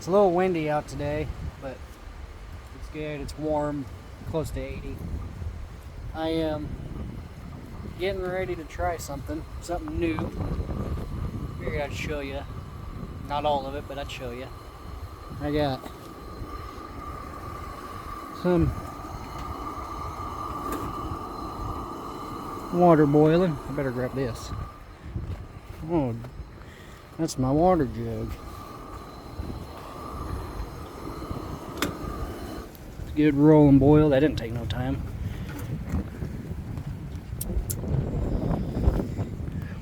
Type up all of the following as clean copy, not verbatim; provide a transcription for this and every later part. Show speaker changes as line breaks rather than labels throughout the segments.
It's a little windy out today, but it's good. It's warm, close to 80. I am getting ready to try something new. Figured I'd show you. Not all of it, but I'd show you. I got some water boiling. I better grab this. Oh, that's my water jug. It's good rolling boil. That didn't take no time.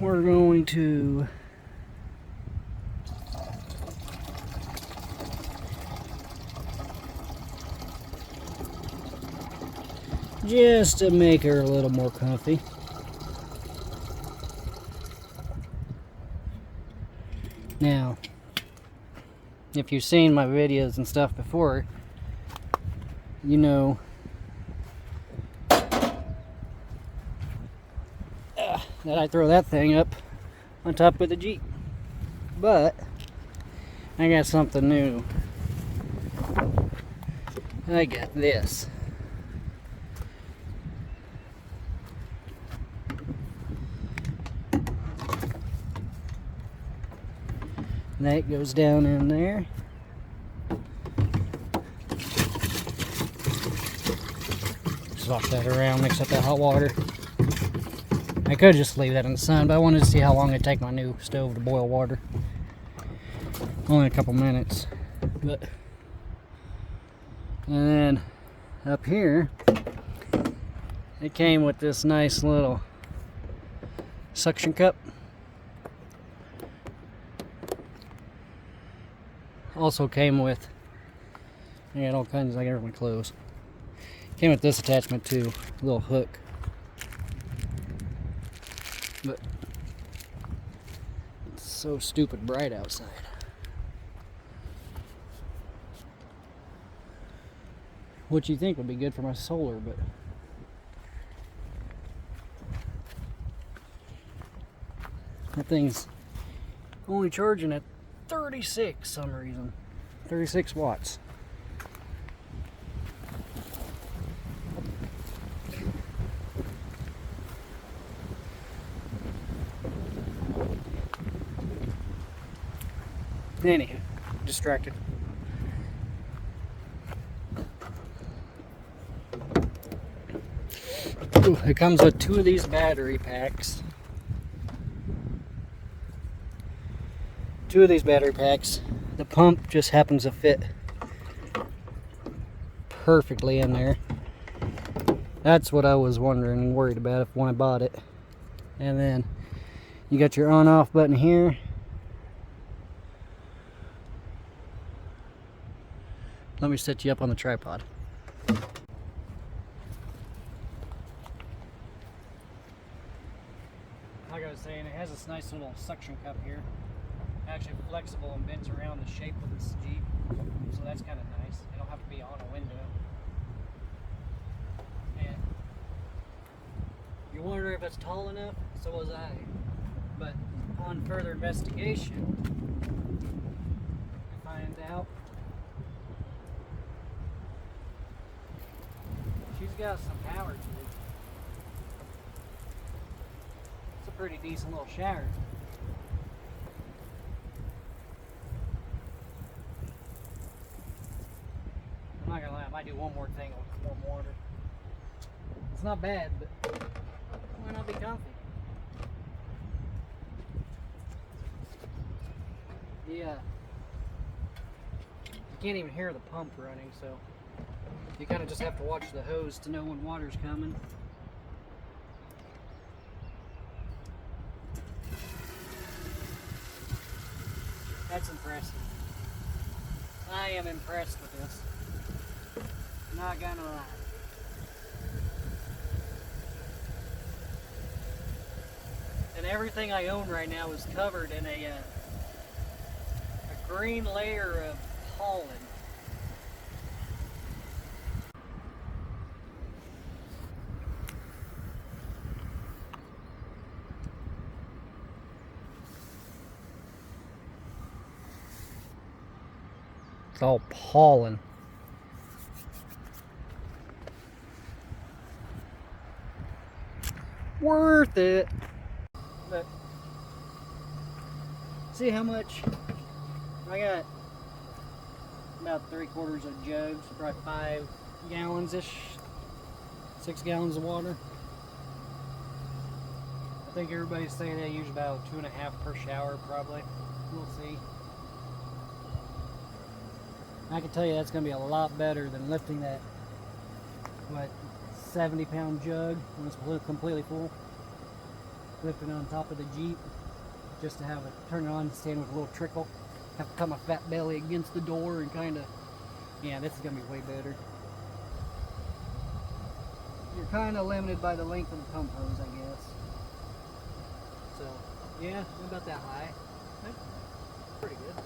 We're going to just to make her a little more comfy. Now, if you've seen my videos and stuff before, you know that I throw that thing up on top of the Jeep. But I got something new. I got this. That goes down in there. Swap that around, mix up that hot water. I could just leave that in the sun, but I wanted to see how long it'd take my new stove to boil water. Only a couple minutes. But and then up here, it came with this nice little suction cup. Also came with, I got all kinds, I got everything clothes. Came with this attachment too, a little hook. But it's so stupid bright outside. What you think would be good for my solar, but that thing's only charging at 36 some reason. 36 watts. Anywho, distracted. Ooh, it comes with 2 of these battery packs. 2 of these battery packs. The pump just happens to fit perfectly in there. That's what I was wondering and worried about when I bought it. And then you got your on-off button here. Let me set you up on the tripod. Like I was saying, it has this nice little suction cup here. Actually flexible and bends around the shape of this Jeep, so that's kind of nice. It don't have to be on a window. And you wonder if it's tall enough? So was I. But on further investigation, I find out she's got some power to it. It's a pretty decent little shower. I'm not gonna lie, I might do one more thing with warm water. It's not bad, but it might not be comfy. Yeah. You can't even hear the pump running, so you kind of just have to watch the hose to know when water's coming. That's impressive. I am impressed with this. Not gonna lie. And everything I own right now is covered in a green layer of pollen. It's all pollen. Worth it. But see how much I got? About 3/4 of jugs, probably 5 gallons ish, 6 gallons of water. I think everybody's saying they use about 2.5 per shower, probably. We'll see. I can tell you that's going to be a lot better than lifting that, what, 70-pound jug when it's completely full. Lifting it on top of the Jeep just to have it, turn it on, stand with a little trickle. Have to cut my fat belly against the door and kind of, yeah, this is going to be way better. You're kind of limited by the length of the pump hose, I guess. So, yeah, not about that high. Pretty good.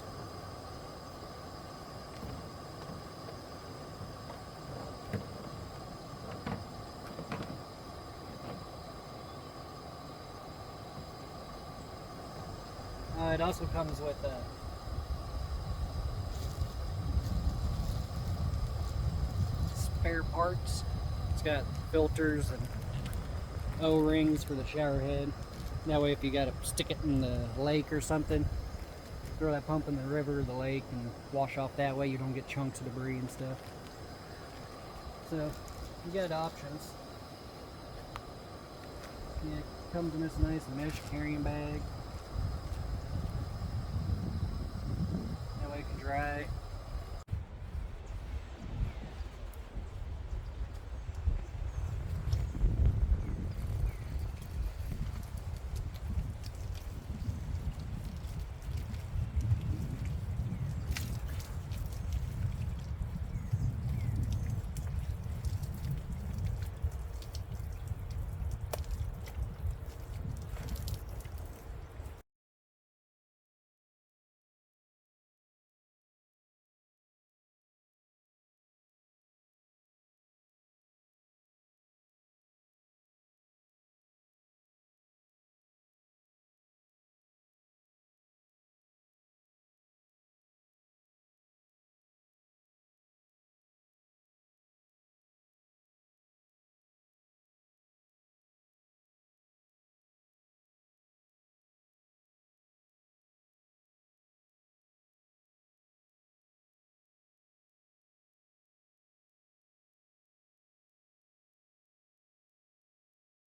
It also comes with spare parts. It's got filters and O-rings for the shower head. That way if you gotta stick it in the lake or something, throw that pump in the river or the lake and wash off that way, you don't get chunks of debris and stuff. So, you got options. Yeah, it comes in this nice mesh carrying bag. That way it can dry.